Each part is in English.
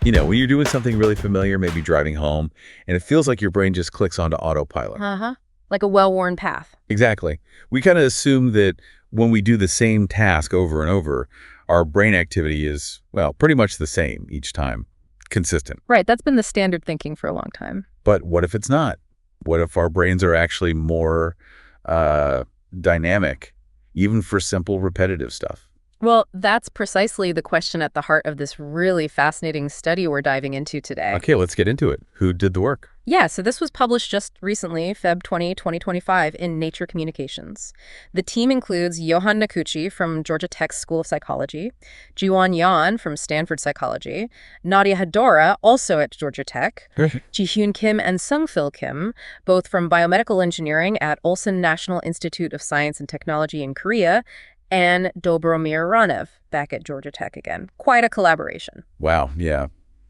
When you're doing something really familiar, maybe driving home, and it feels like your brain just clicks onto autopilot. Uh-huh. Like a well-worn path. Exactly. We kind of assume that when we do the same task over and over, our brain activity is, well, pretty much the same each time, consistent. Right, that's been the standard thinking for a long time. But what if it's not? What if our brains are actually more dynamic, even for simple, repetitive stuff? Well, that's precisely the question at the heart of this really fascinating study we're diving into today. Okay, let's get into it. Who did the work? Yeah, so this was published just recently, Feb 20, 2025, in Nature Communications. The team includes Johan Nakuci from Georgia Tech's School of Psychology, Jiwon Yeon from Stanford Psychology, Nadia Haddara, also at Georgia Tech, Ji-Hyun Kim and Sung-Phil Kim, both from biomedical engineering at Ulsan National Institute of Science and Technology in Korea, and Dobromir Rahnev, back at Georgia Tech again. Quite a collaboration. Wow, yeah.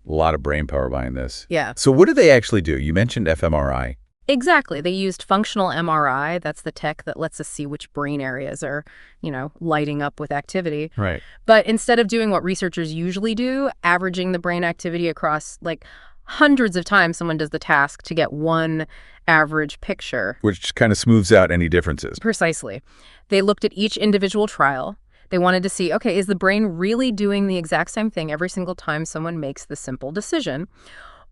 A lot of brain power behind this. Yeah. So what did they actually do? You mentioned fMRI. Exactly. They used functional MRI. That's the tech that lets us see which brain areas are, lighting up with activity. Right. But instead of doing what researchers usually do, averaging the brain activity across, hundreds of times someone does the task to get one average picture. Which kind of smooths out any differences. Precisely. They looked at each individual trial. They wanted to see, okay, is the brain really doing the exact same thing every single time someone makes the simple decision?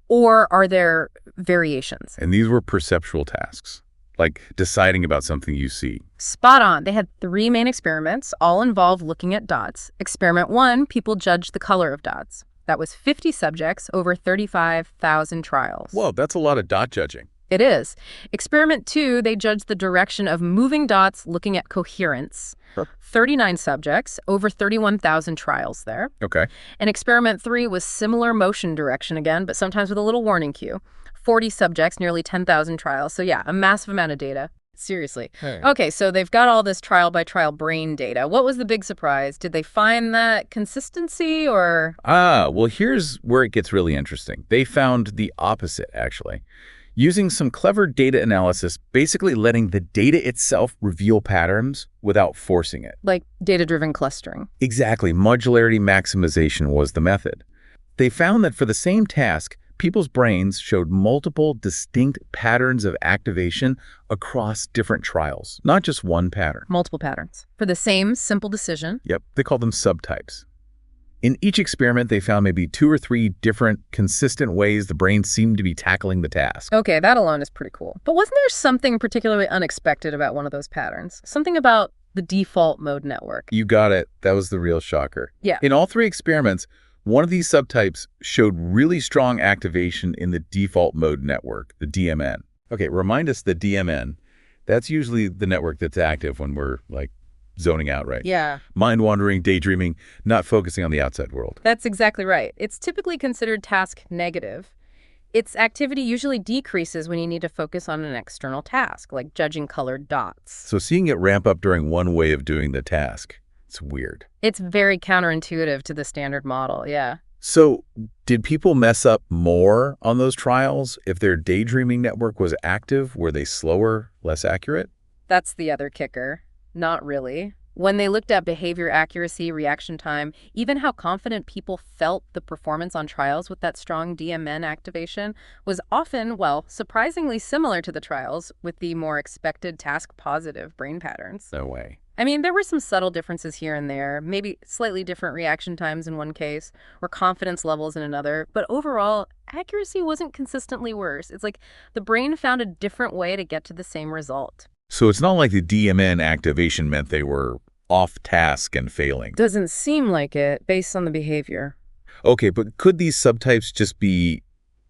Or are there variations? And these were perceptual tasks, like deciding about something you see. Spot on. They had 3 main experiments, all involved looking at dots. Experiment 1, people judged the color of dots. That was 50 subjects over 35,000 trials. Whoa, that's a lot of dot judging. It is. Experiment 2, they judged the direction of moving dots looking at coherence. 39 subjects, over 31,000 trials there. Okay. And experiment 3 was similar motion direction again, but sometimes with a little warning cue. 40 subjects, nearly 10,000 trials. So yeah, a massive amount of data. Seriously. Hey. Okay, so they've got all this trial-by-trial brain data. What was the big surprise? Did they find that consistency or? Well, here's where it gets really interesting. They found the opposite, actually. Using some clever data analysis, basically letting the data itself reveal patterns without forcing it. Like data-driven clustering. Exactly. Modularity maximization was the method. They found that for the same task, people's brains showed multiple distinct patterns of activation across different trials, not just one pattern. Multiple patterns. For the same simple decision. Yep. They call them subtypes. In each experiment, they found maybe 2 or 3 different consistent ways the brain seemed to be tackling the task. Okay, that alone is pretty cool. But wasn't there something particularly unexpected about one of those patterns? Something about the default mode network. You got it. That was the real shocker. Yeah. In all 3 experiments, one of these subtypes showed really strong activation in the default mode network, the DMN. Okay, remind us the DMN. That's usually the network that's active when we're zoning out, right? Yeah. Mind wandering, daydreaming, not focusing on the outside world. That's exactly right. It's typically considered task negative. Its activity usually decreases when you need to focus on an external task, like judging colored dots. So seeing it ramp up during one way of doing the task, it's weird. It's very counterintuitive to the standard model, yeah. So did people mess up more on those trials? If their daydreaming network was active, were they slower, less accurate? That's the other kicker. Not really. When they looked at behavior accuracy, reaction time, even how confident people felt the performance on trials with that strong DMN activation was often, surprisingly similar to the trials with the more expected task-positive brain patterns. No way. I mean, there were some subtle differences here and there, maybe slightly different reaction times in one case, or confidence levels in another, but overall, accuracy wasn't consistently worse. It's like the brain found a different way to get to the same result. So it's not like the DMN activation meant they were off task and failing. Doesn't seem like it, based on the behavior. Okay, but could these subtypes just be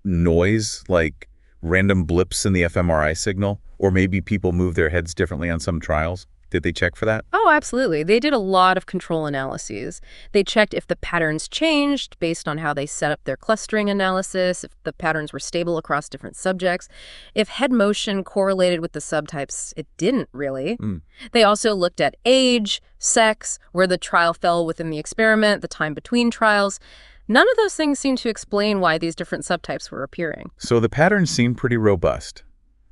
noise, like random blips in the fMRI signal? Or maybe people move their heads differently on some trials? Did they check for that? Oh, absolutely. They did a lot of control analyses. They checked if the patterns changed based on how they set up their clustering analysis, if the patterns were stable across different subjects. If head motion correlated with the subtypes, it didn't really. They also looked at age, sex, where the trial fell within the experiment, the time between trials. None of those things seem to explain why these different subtypes were appearing. So the patterns seem pretty robust.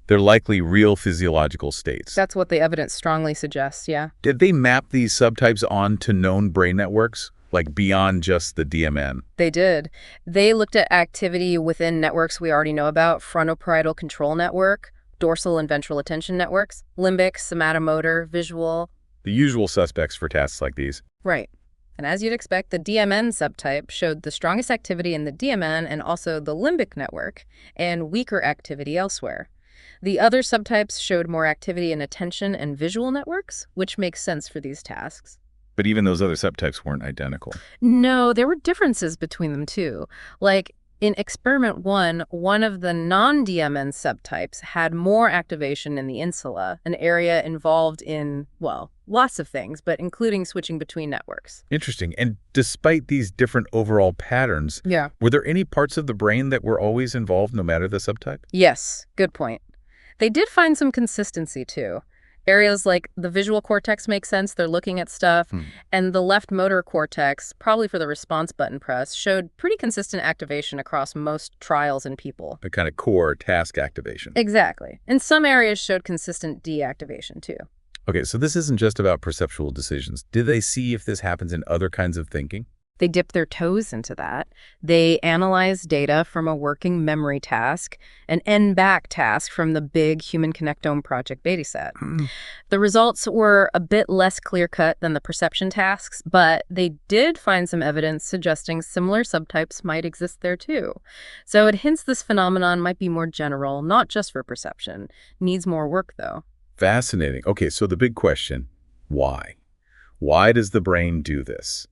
They're likely real physiological states. That's what the evidence strongly suggests, yeah. Did they map these subtypes onto known brain networks? like beyond just the DMN. They did. They looked at activity within networks we already know about: frontoparietal control network, dorsal and ventral attention networks, limbic, somatomotor, visual. The usual suspects for tasks like these. Right. And as you'd expect, the DMN subtype showed the strongest activity in the DMN and also the limbic network, and weaker activity elsewhere. The other subtypes showed more activity in attention and visual networks, which makes sense for these tasks. But even those other subtypes weren't identical. No, there were differences between them too. Like in experiment one of the non-DMN subtypes had more activation in the insula, an area involved in, well, lots of things, but including switching between networks. Interesting. And despite these different overall patterns, were there any parts of the brain that were always involved no matter the subtype? Yes, good point. They did find some consistency too. Areas like the visual cortex make sense, they're looking at stuff, and the left motor cortex, probably for the response button press, showed pretty consistent activation across most trials in people. A kind of core task activation. Exactly. And some areas showed consistent deactivation too. Okay, so this isn't just about perceptual decisions. Did they see if this happens in other kinds of thinking? They dipped their toes into that. They analyzed data from a working memory task, an N-back task from the big Human Connectome Project beta set. The results were a bit less clear-cut than the perception tasks, but they did find some evidence suggesting similar subtypes might exist there too. So it hints this phenomenon might be more general, not just for perception. Needs more work, though. Fascinating. Okay, so the big question, why? Why does the brain do this?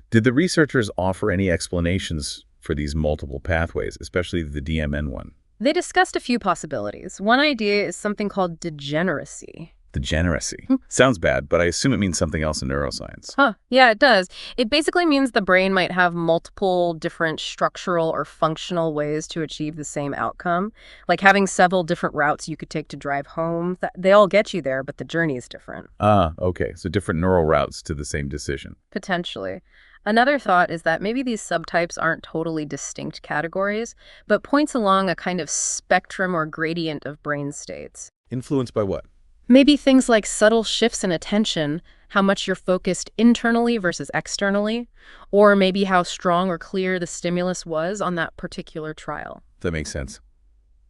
Did the researchers offer any explanations for these multiple pathways, especially the DMN one? They discussed a few possibilities. One idea is something called degeneracy. Degeneracy. Sounds bad, but I assume it means something else in neuroscience. Yeah, it does. It basically means the brain might have multiple different structural or functional ways to achieve the same outcome, like having several different routes you could take to drive home. They all get you there, but the journey is different. Okay. So different neural routes to the same decision. Potentially. Another thought is that maybe these subtypes aren't totally distinct categories, but points along a kind of spectrum or gradient of brain states. Influenced by what? Maybe things like subtle shifts in attention, how much you're focused internally versus externally, or maybe how strong or clear the stimulus was on that particular trial. That makes sense.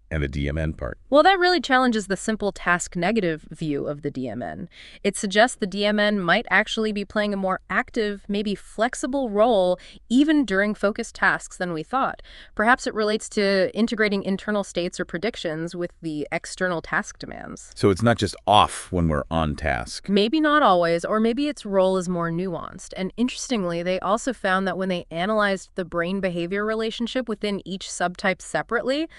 And the DMN part. Well, that really challenges the simple task-negative view of the DMN. It suggests the DMN might actually be playing a more active, maybe flexible role even during focused tasks than we thought. Perhaps it relates to integrating internal states or predictions with the external task demands. So it's not just off when we're on task. Maybe not always, or maybe its role is more nuanced. And interestingly, they also found that when they analyzed the brain-behavior relationship within each subtype separately,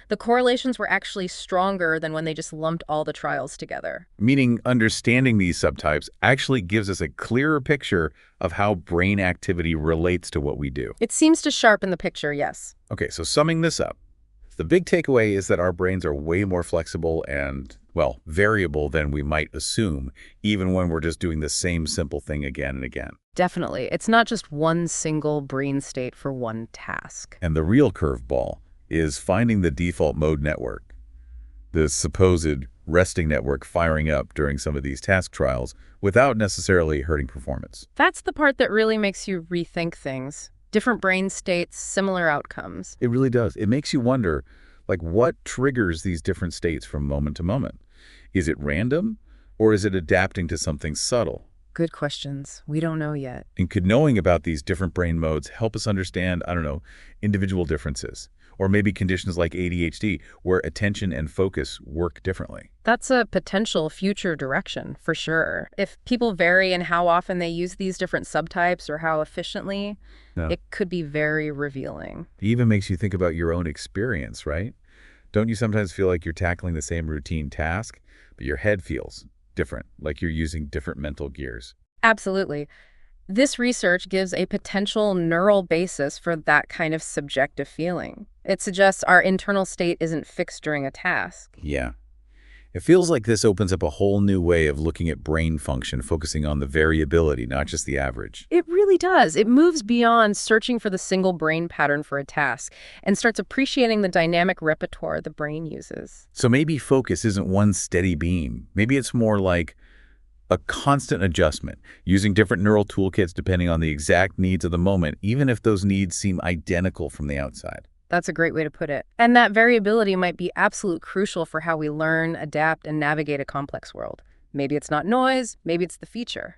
the correlations were actually stronger than when they just lumped all the trials together. Meaning understanding these subtypes actually gives us a clearer picture of how brain activity relates to what we do. It seems to sharpen the picture, yes. Okay, so summing this up, the big takeaway is that our brains are way more flexible and, well, variable than we might assume, even when we're just doing the same simple thing again and again. Definitely. It's not just one single brain state for one task. And the real curveball is finding the default mode network, the supposed resting network firing up during some of these task trials without necessarily hurting performance. That's the part that really makes you rethink things. Different brain states, similar outcomes. It really does. It makes you wonder, like, what triggers these different states from moment to moment? Is it random, or is it adapting to something subtle? Good questions. We don't know yet. And could knowing about these different brain modes help us understand, I don't know, individual differences? Or maybe conditions like ADHD, where attention and focus work differently. That's a potential future direction, for sure. If people vary in how often they use these different subtypes or how efficiently, it could be very revealing. It even makes you think about your own experience, right? Don't you sometimes feel like you're tackling the same routine task, but your head feels different, like you're using different mental gears? Absolutely. This research gives a potential neural basis for that kind of subjective feeling. It suggests our internal state isn't fixed during a task. Yeah. It feels like this opens up a whole new way of looking at brain function, focusing on the variability, not just the average. It really does. It moves beyond searching for the single brain pattern for a task and starts appreciating the dynamic repertoire the brain uses. So maybe focus isn't one steady beam. Maybe it's more like a constant adjustment, using different neural toolkits depending on the exact needs of the moment, even if those needs seem identical from the outside. That's a great way to put it. And that variability might be absolute crucial for how we learn, adapt, and navigate a complex world. Maybe it's not noise, maybe it's the feature.